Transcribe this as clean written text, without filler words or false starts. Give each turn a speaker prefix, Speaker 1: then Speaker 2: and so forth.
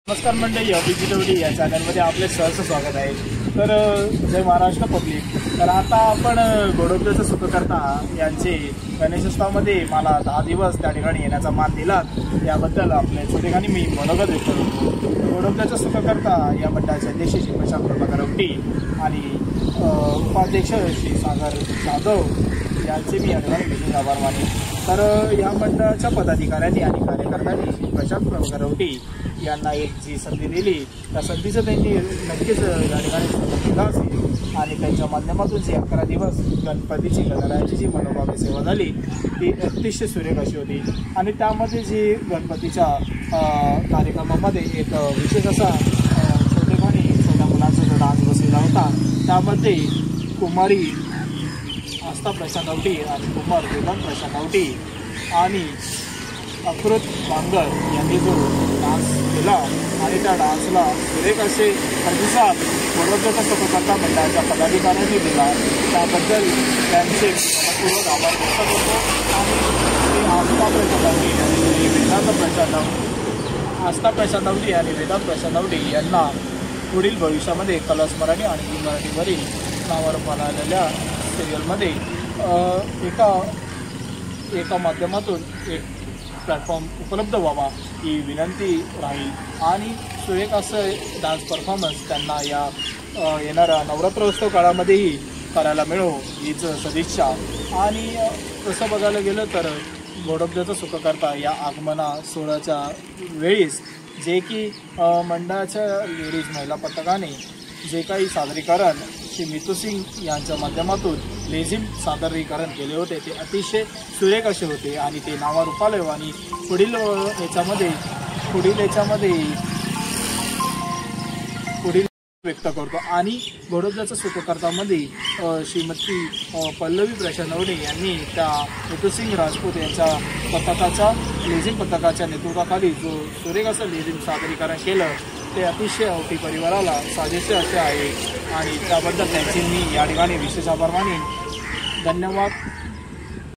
Speaker 1: नमस्कार मंडळी, अभिजितवडी या चॅनलमध्ये आपले सहर्ष स्वागत आहे। तर जय महाराष्ट्र पब्लिक। तर आता आपण गोडोब्याचं सुखकर्ता यांचे गणेशोत्सवामध्ये मला 10 दिवस त्या ठिकाणी येण्याचा मान दिला, याबद्दल आपल्या ठिकाणी मी मनोगत व्यक्त करतो। गोडोब्याचं सुखकर्ता या मंडळाचे अध्यक्ष श्री प्रशांत प्रभाकर औटी आणि उपाध्यक्ष श्री सागर जाधव यांचे मी या ठिकाणी विशेष आभार मानेन। तर या मंडळाच्या पदाधिकाऱ्यांनी आणि कार्यकर्त्यांनी श्री प्रशांत प्रभाकर औटी यांना एक जी संधी दिली, त्या संधीचं त्यांनी नक्कीच या ठिकाणी दिला असेल आणि त्यांच्या माध्यमातून जी 11 दिवस गणपतीची गणरायाची जी मनोभावे सेवा झाली ती अतिशय सुरेख अशी होती। आणि त्यामध्ये जी गणपतीच्या कार्यक्रमामध्ये एक विशेष असा छोट्या मुलांचा जो डान्स बसलेला होता, त्यामध्ये कुमारी आस्था प्रशांत औटी आणि कुमार वेदांत प्रशांत औटी आणि अकृत बांगर यांनी जो डान्स केला आणि त्या डान्सला सुरेख असे प्रतिसाद गोडोब्याचा सुखकर्ता मंडळाच्या पदाधिकाऱ्यांनी दिला, त्याबद्दल त्यांचे मनपूर्वक आभार व्यक्त करतो। आणि आस्था प्रशांत औटी आणि वेदांत प्रशांत औटी यांना पुढील भविष्यामध्ये कलर्स मराठी आणि झी मराठीवरील नावारूपाला आलेल्या सिरियलमध्ये एका माध्यमातून एक प्लॅटफॉर्म उपलब्ध व्हावा ही विनंती राहील आणि सुरेख असं डान्स परफॉर्मन्स त्यांना या येणाऱ्या नवरात्रोत्सव काळामध्येही करायला मिळो हीच सदिच्छा। आणि तसं बघायला गेलं तर गोडोब्याचा सुखकर्ता या आगमना सोहळ्याच्या वेळीस जे की मंडळाच्या लेडीज महिला पथकाने जे काही सादरीकरण श्री मितू सिंग यांच्या माध्यमातून लेझिम सादरीकरण केले होते ते अतिशय सुरेख असे होते आणि ते नावारूपाला येऊ आणि पुढील व्यक्त करतो। आणि गोडोब्याचा सुखकर्तामध्ये श्रीमती पल्लवी प्रशांत औटी यांनी त्या मितू सिंग राजपूत यांच्या पथकाच्या लेझिम पथकाच्या नेतृत्वाखाली जो सुरेख असं लेझिम सादरीकरण केलं ते अतिशय औटी परिवाराला साजेसे असे आहे आणि त्याबद्दल त्यांचे मी या ठिकाणी विशेष आभार मानेन। धन्यवाद।